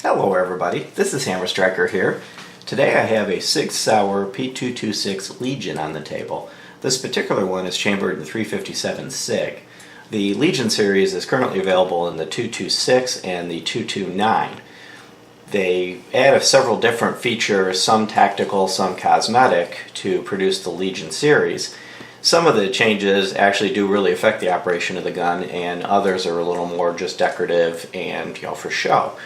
Hello everybody, this is Hammer Striker here. Today I have a Sig Sauer P226 Legion on the table. This particular one is chambered in 357 SIG. The Legion series is currently available in the 226 and the 229. They add several different features, some tactical, some cosmetic, to produce the Legion series. Some of the changes actually do really affect the operation of the gun, and others are a little more just decorative and for show.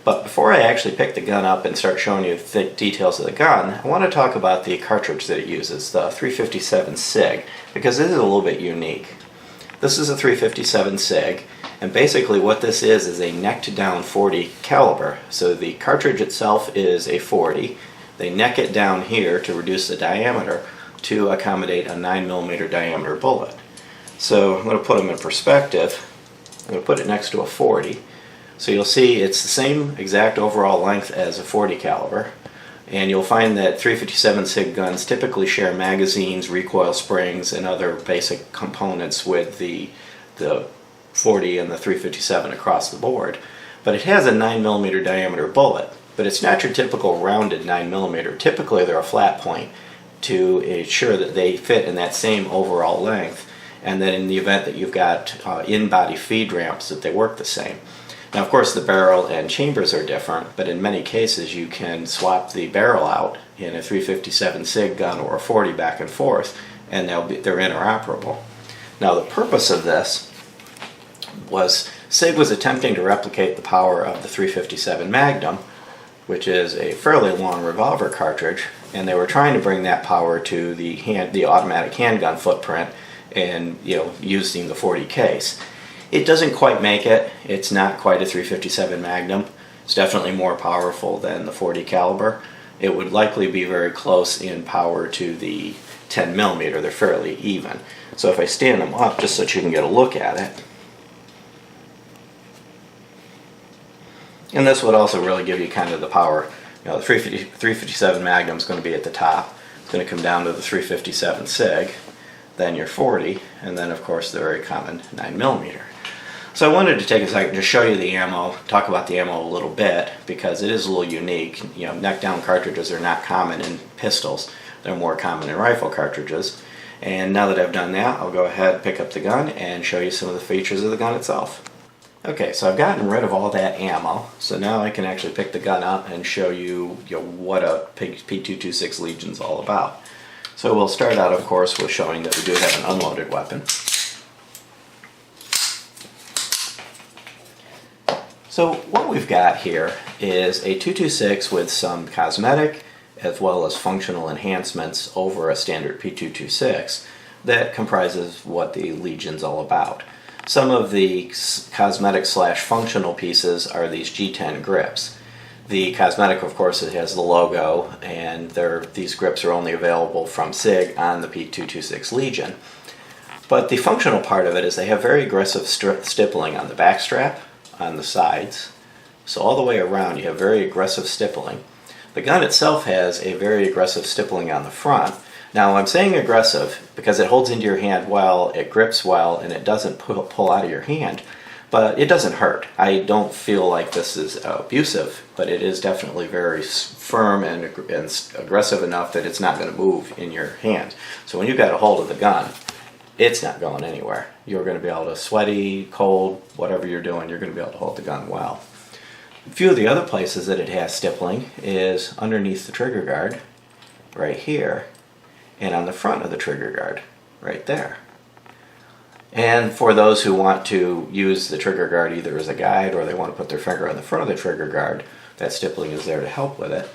But before I actually pick the gun up and start showing you the details of the gun, I want to talk about the cartridge that it uses, the 357 SIG, because it is a little bit unique. This is a 357 SIG, and basically what this is a necked down 40 caliber. So the cartridge itself is a 40. They neck it down here to reduce the diameter to accommodate a 9mm diameter bullet. So I'm going to put them in perspective. I'm going to put it next to a 40. So you'll see it's the same exact overall length as a 40 caliber, and you'll find that 357 SIG guns typically share magazines, recoil springs, and other basic components with the 40 and the 357 across the board. But it has a 9mm diameter bullet, but it's not your typical rounded 9mm. Typically they're a flat point to ensure that they fit in that same overall length, and then in the event that you've got in-body feed ramps, that they work the same. Now, of course, the barrel and chambers are different, but in many cases you can swap the barrel out in a 357 SIG gun or a 40 back and forth, and they're interoperable. Now, the purpose of this was SIG was attempting to replicate the power of the 357 Magnum, which is a fairly long revolver cartridge, and they were trying to bring that power to the automatic handgun footprint and using the 40 case. It doesn't quite make it. It's not quite a 357 Magnum. It's definitely more powerful than the 40 caliber. It would likely be very close in power to the 10mm. They're fairly even. So if I stand them up just so that you can get a look at it. And this would also really give you kind of the power. The 357 Magnum is going to be at the top. It's going to come down to the 357 SIG, then your 40, and then of course the very common 9mm. So I wanted to take a second to show you the ammo, talk about the ammo a little bit, because it is a little unique. Neck down cartridges are not common in pistols. They're more common in rifle cartridges. And now that I've done that, I'll go ahead, pick up the gun, and show you some of the features of the gun itself. Okay, so I've gotten rid of all that ammo, so now I can actually pick the gun up and show you, what a P226 Legion is all about. So we'll start out, of course, with showing that we do have an unloaded weapon. So what we've got here is a 226 with some cosmetic as well as functional enhancements over a standard P226 that comprises what the Legion's all about. Some of the cosmetic slash functional pieces are these G10 grips. The cosmetic, of course, it has the logo, and these grips are only available from SIG on the P226 Legion. But the functional part of it is they have very aggressive stippling on the back strap, on the sides, so all the way around you have very aggressive stippling. The gun itself has a very aggressive stippling on the front. Now I'm saying aggressive because it holds into your hand well, it grips well, and it doesn't pull out of your hand, but it doesn't hurt. I don't feel like this is abusive, but it is definitely very firm and aggressive enough that it's not going to move in your hand. So when you've got a hold of the gun, it's not going anywhere. You're going to be able to, sweaty, cold, whatever you're doing, you're going to be able to hold the gun well. A few of the other places that it has stippling is underneath the trigger guard, right here, and on the front of the trigger guard, right there. And for those who want to use the trigger guard either as a guide or they want to put their finger on the front of the trigger guard, that stippling is there to help with it.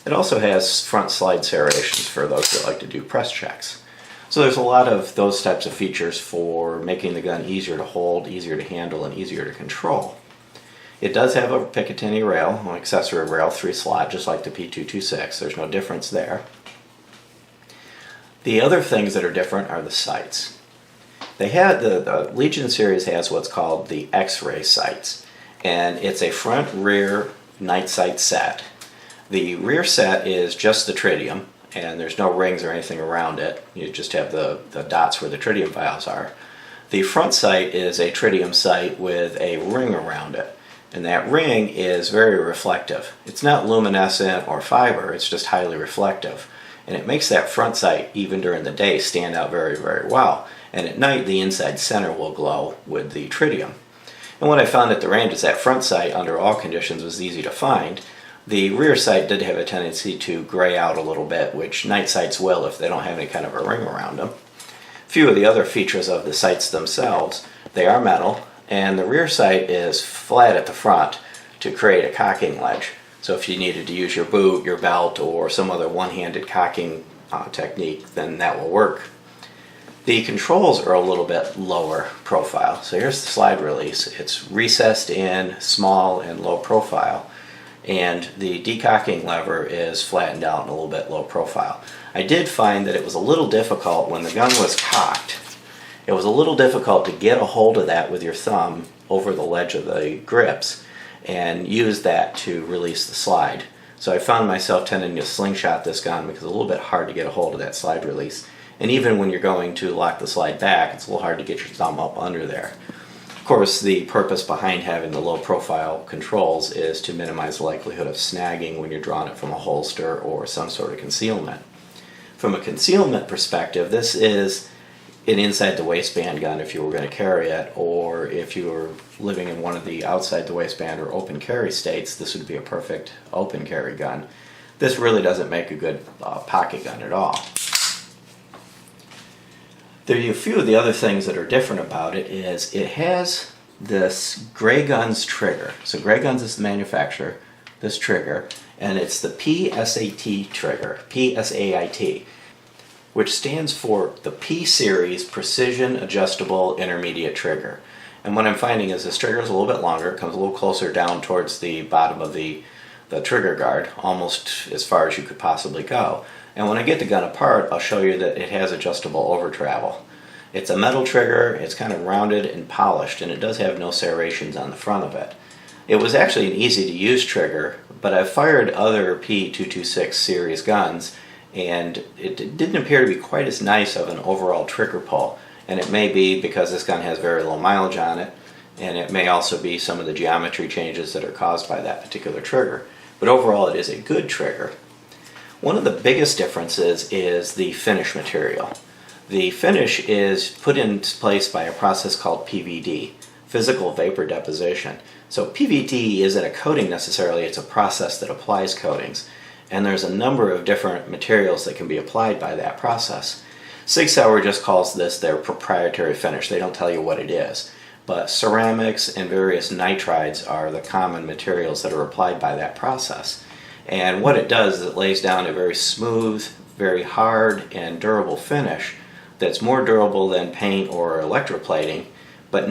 It also has front slide serrations for those that like to do press checks. So there's a lot of those types of features for making the gun easier to hold, easier to handle, and easier to control. It does have a Picatinny rail, an accessory rail, 3-slot, just like the P226. There's no difference there. The other things that are different are the sights. The Legion series has what's called the X-ray sights, and it's a front-rear night sight set. The rear set is just the tritium, and there's no rings or anything around it. You just have the dots where the tritium vials are. The front sight is a tritium sight with a ring around it, And that ring is very reflective. It's not luminescent or fiber, it's just highly reflective. And it makes that front sight, even during the day, stand out very, very well. And at night, the inside center will glow with the tritium. And what I found at the range is that front sight, under all conditions, was easy to find. The rear sight did have a tendency to gray out a little bit, which night sights will if they don't have any kind of a ring around them. A few of the other features of the sights themselves, they are metal, and the rear sight is flat at the front to create a cocking ledge. So if you needed to use your boot, your belt, or some other one-handed cocking technique, then that will work. The controls are a little bit lower profile. So here's the slide release. It's recessed in, small and low profile, and the decocking lever is flattened out and a little bit low profile. I did find that it was a little difficult when the gun was cocked. It was a little difficult to get a hold of that with your thumb over the ledge of the grips and use that to release the slide. So I found myself tending to slingshot this gun because it's a little bit hard to get a hold of that slide release. And even when you're going to lock the slide back, it's a little hard to get your thumb up under there. Of course, the purpose behind having the low profile controls is to minimize the likelihood of snagging when you're drawing it from a holster or some sort of concealment. From a concealment perspective, this is an inside the waistband gun if you were going to carry it, or if you were living in one of the outside the waistband or open carry states, this would be a perfect open carry gun. This really doesn't make a good pocket gun at all. There are a few of the other things that are different about it is it has this Gray Guns trigger. So Gray Guns is the manufacturer, this trigger, and it's the PSAT trigger, PSAIT, which stands for the P-Series Precision Adjustable Intermediate Trigger. And what I'm finding is this trigger is a little bit longer, it comes a little closer down towards the bottom of the trigger guard, almost as far as you could possibly go. And when I get the gun apart, I'll show you that it has adjustable over travel. It's a metal trigger, it's kind of rounded and polished, and it does have no serrations on the front of it. It was actually an easy to use trigger, but I've fired other P226 series guns, and it didn't appear to be quite as nice of an overall trigger pull. And it may be because this gun has very low mileage on it, and it may also be some of the geometry changes that are caused by that particular trigger. But overall, it is a good trigger. One of the biggest differences is the finish material. The finish is put in place by a process called PVD, physical vapor deposition. So PVD isn't a coating necessarily, it's a process that applies coatings. And there's a number of different materials that can be applied by that process. Sig Sauer just calls this their proprietary finish. They don't tell you what it is. But ceramics and various nitrides are the common materials that are applied by that process. And what it does is it lays down a very smooth, very hard, and durable finish that's more durable than paint or electroplating, but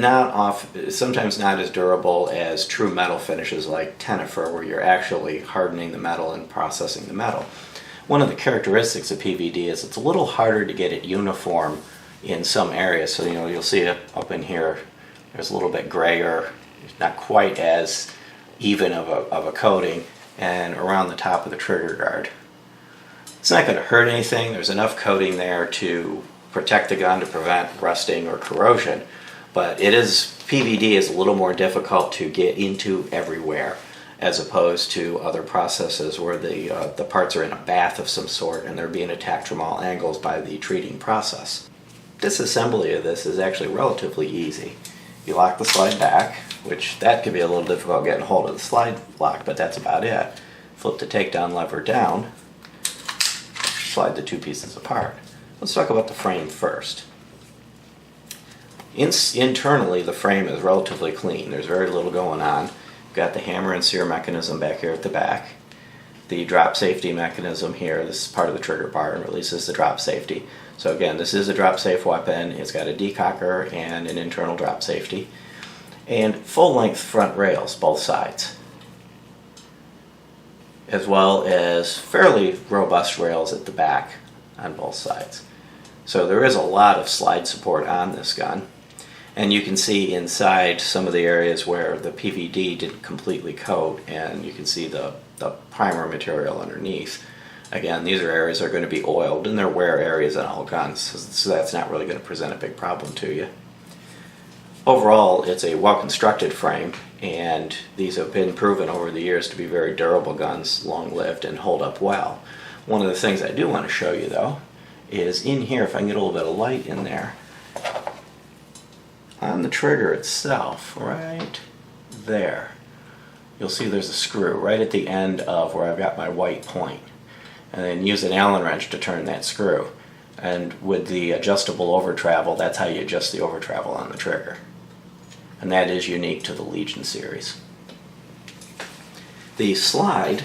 sometimes not as durable as true metal finishes like tenifer, where you're actually hardening the metal and processing the metal. One of the characteristics of PVD is it's a little harder to get it uniform in some areas. So you'll see it up in here, there's a little bit grayer, not quite as even of a coating, and around the top of the trigger guard. It's not going to hurt anything. There's enough coating there to protect the gun to prevent rusting or corrosion, but PVD is a little more difficult to get into everywhere as opposed to other processes where the parts are in a bath of some sort and they're being attacked from all angles by the treating process. Disassembly of this is actually relatively easy. You lock the slide back, which that can be a little difficult getting hold of the slide lock, but that's about it. Flip the takedown lever down, slide the two pieces apart. Let's talk about the frame first. Internally, the frame is relatively clean. There's very little going on. You've got the hammer and sear mechanism back here at the back. The drop safety mechanism here, this is part of the trigger bar and releases the drop safety. So again, this is a drop safe weapon. It's got a decocker and an internal drop safety. And full-length front rails, both sides, as well as fairly robust rails at the back on both sides. So there is a lot of slide support on this gun, and you can see inside some of the areas where the PVD didn't completely coat, and you can see the primer material underneath. Again, these are areas that are going to be oiled, and they're wear areas on all guns, so that's not really going to present a big problem to you. Overall, it's a well-constructed frame, and these have been proven over the years to be very durable guns, long-lived, and hold up well. One of the things I do want to show you though is in here, if I can get a little bit of light in there, on the trigger itself, right there, you'll see there's a screw right at the end of where I've got my white point. And then use an Allen wrench to turn that screw. And with the adjustable over travel, that's how you adjust the over travel on the trigger. And that is unique to the Legion series. The slide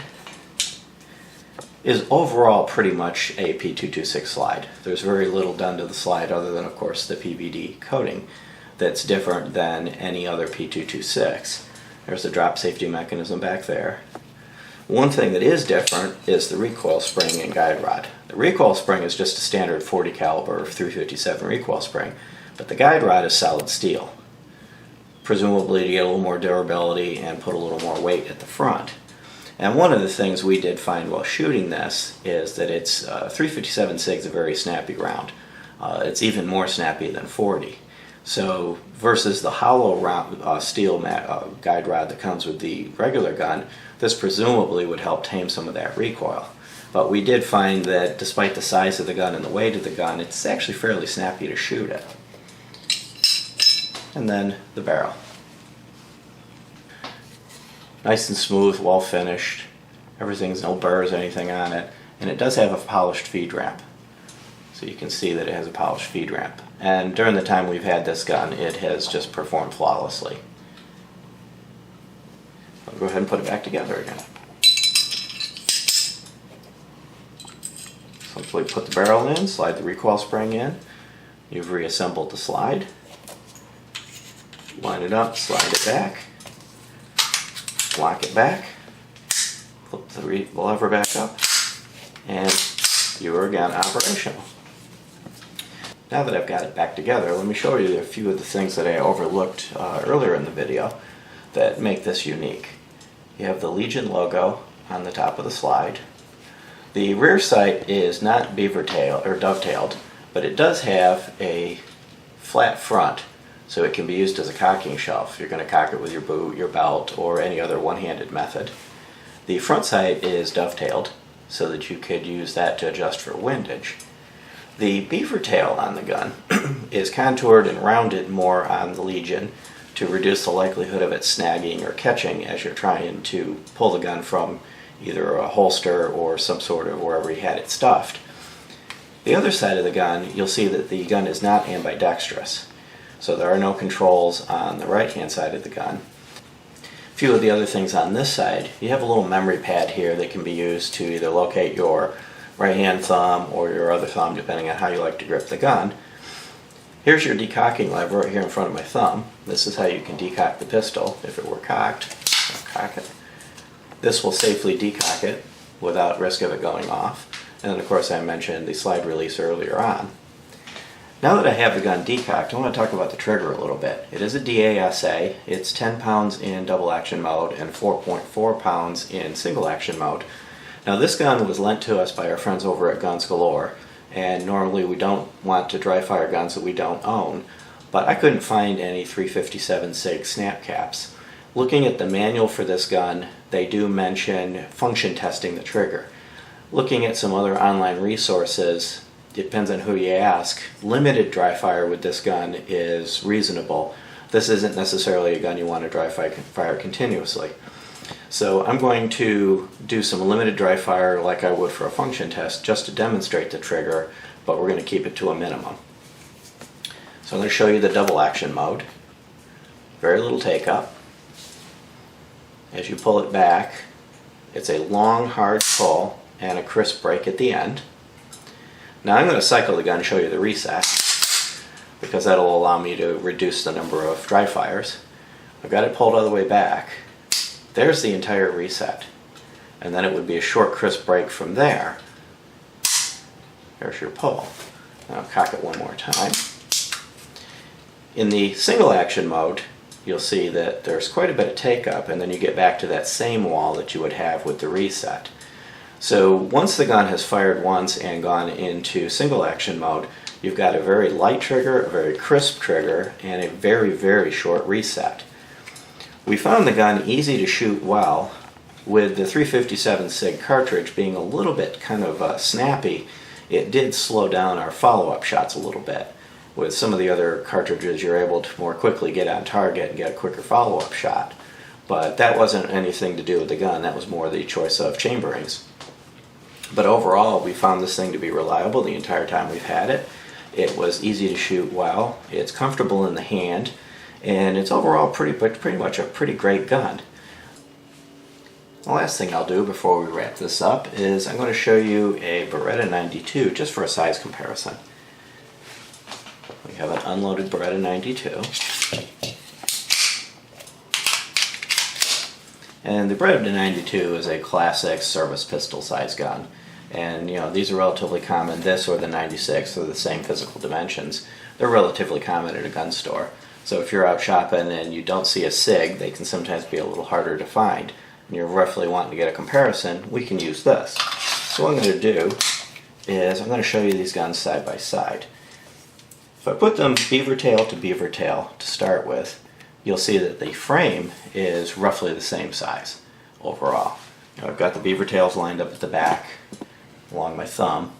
is overall pretty much a P226 slide. There's very little done to the slide other than, of course, the PVD coating that's different than any other P226. There's the drop safety mechanism back there. One thing that is different is the recoil spring and guide rod. The recoil spring is just a standard 40 caliber 357 recoil spring, but the guide rod is solid steel, presumably to get a little more durability and put a little more weight at the front. And one of the things we did find while shooting this is that it's 357 SIG is a very snappy round. It's even more snappy than 40. So versus the hollow round, steel guide rod that comes with the regular gun, this presumably would help tame some of that recoil. But we did find that despite the size of the gun and the weight of the gun, it's actually fairly snappy to shoot at. And then the barrel. Nice and smooth, well finished. Everything's no burrs or anything on it. And it does have a polished feed ramp. So you can see that it has a polished feed ramp. And during the time we've had this gun, it has just performed flawlessly. I'll go ahead and put it back together again. Simply put the barrel in, slide the recoil spring in. You've reassembled the slide. Line it up, slide it back. Lock it back. Flip the lever back up. And you are again operational. Now that I've got it back together, let me show you a few of the things that I overlooked earlier in the video that make this unique. You have the Legion logo on the top of the slide. The rear sight is not beaver tail or dovetailed, but it does have a flat front, so it can be used as a cocking shelf. You're going to cock it with your boot, your belt, or any other one-handed method. The front sight is dovetailed, so that you could use that to adjust for windage. The beaver tail on the gun is contoured and rounded more on the Legion to reduce the likelihood of it snagging or catching as you're trying to pull the gun from either a holster or some sort of wherever you had it stuffed. The other side of the gun, you'll see that the gun is not ambidextrous. So there are no controls on the right hand side of the gun. A few of the other things on this side, you have a little memory pad here that can be used to either locate your right hand thumb or your other thumb, depending on how you like to grip the gun. Here's your decocking lever right here in front of my thumb. This is how you can decock the pistol if it were cocked. I'll cock it. This will safely decock it without risk of it going off. And then of course I mentioned the slide release earlier on. Now that I have the gun decocked, I want to talk about the trigger a little bit. It is a DASA. It's 10 pounds in double action mode and 4.4 pounds in single action mode. Now this gun was lent to us by our friends over at Guns Galore, and normally we don't want to dry fire guns that we don't own, but I couldn't find any 357 SIG snap caps. Looking at the manual for this gun, they do mention function testing the trigger. Looking at some other online resources, it depends on who you ask, limited dry fire with this gun is reasonable. This isn't necessarily a gun you want to dry fire continuously. So I'm going to do some limited dry fire like I would for a function test just to demonstrate the trigger, but we're going to keep it to a minimum. So I'm going to show you the double action mode. Very little take up. As you pull it back, it's a long hard pull and a crisp break at the end. Now I'm going to cycle the gun and show you the reset, because that'll allow me to reduce the number of dry fires. I've got it pulled all the way back. There's the entire reset. And then it would be a short crisp break from there. There's your pull. Now cock it one more time. In the single action mode, you'll see that there's quite a bit of take up, and then you get back to that same wall that you would have with the reset. So once the gun has fired once and gone into single action mode, you've got a very light trigger, a very crisp trigger, and a very, very short reset. We found the gun easy to shoot well, with the 357 SIG cartridge being a little bit kind of snappy. It did slow down our follow-up shots a little bit. With some of the other cartridges, you're able to more quickly get on target and get a quicker follow-up shot. But that wasn't anything to do with the gun, that was more the choice of chamberings. But overall, we found this thing to be reliable the entire time we've had it. It was easy to shoot well, it's comfortable in the hand, and it's overall pretty much a pretty great gun. The last thing I'll do before we wrap this up is I'm going to show you a Beretta 92 just for a size comparison. We have an unloaded Beretta 92. And the Beretta 92 is a classic service pistol size gun. And these are relatively common. This or the 96 are the same physical dimensions. They're relatively common at a gun store. So if you're out shopping and you don't see a SIG, they can sometimes be a little harder to find. And you're roughly wanting to get a comparison, we can use this. So what I'm going to do is I'm going to show you these guns side by side. If I put them beaver tail to beaver tail to start with, you'll see that the frame is roughly the same size overall. I've got the beaver tails lined up at the back along my thumb,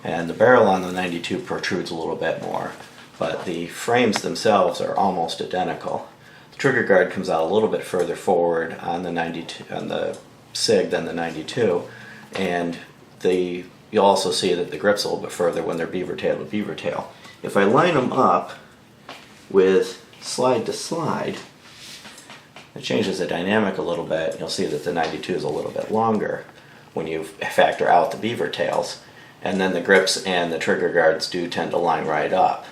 and the barrel on the 92 protrudes a little bit more, but the frames themselves are almost identical. The trigger guard comes out a little bit further forward on the 92, on the SIG than the 92, and you'll also see that the grip's a little bit further when they're beaver tail to beaver tail. If I line them up with slide to slide, it changes the dynamic a little bit. You'll see that the 92 is a little bit longer when you factor out the beaver tails, and then the grips and the trigger guards do tend to line right up.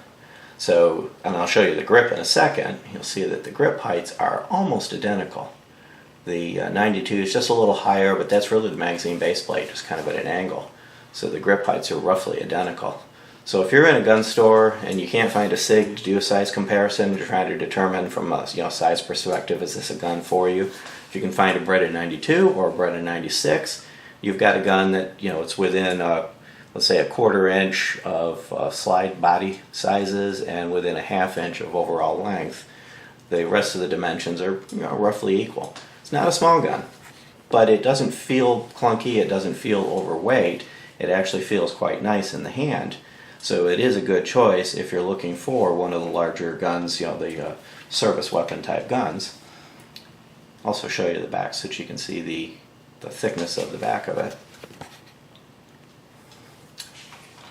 So, and I'll show you the grip in a second, you'll see that the grip heights are almost identical. The 92 is just a little higher, but that's really the magazine base plate, just kind of at an angle. So the grip heights are roughly identical. So if you're in a gun store and you can't find a SIG to do a size comparison, you're trying to determine from a size perspective, is this a gun for you? If you can find a Beretta 92 or a Beretta 96, you've got a gun that it's within let's say a 1/4 inch of slide body sizes and within a 1/2 inch of overall length. The rest of the dimensions are roughly equal. It's not a small gun, but it doesn't feel clunky, it doesn't feel overweight, it actually feels quite nice in the hand. So it is a good choice if you're looking for one of the larger guns, the service weapon type guns. Also show you the back so that you can see the thickness of the back of it.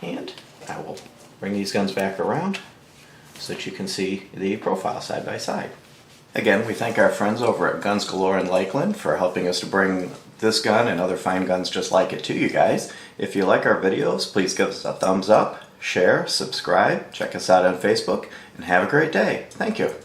And I will bring these guns back around so that you can see the profile side by side. Again, we thank our friends over at Guns Galore in Lakeland for helping us to bring this gun and other fine guns just like it to you guys. If you like our videos, please give us a thumbs up, share, subscribe, check us out on Facebook, and have a great day. Thank you.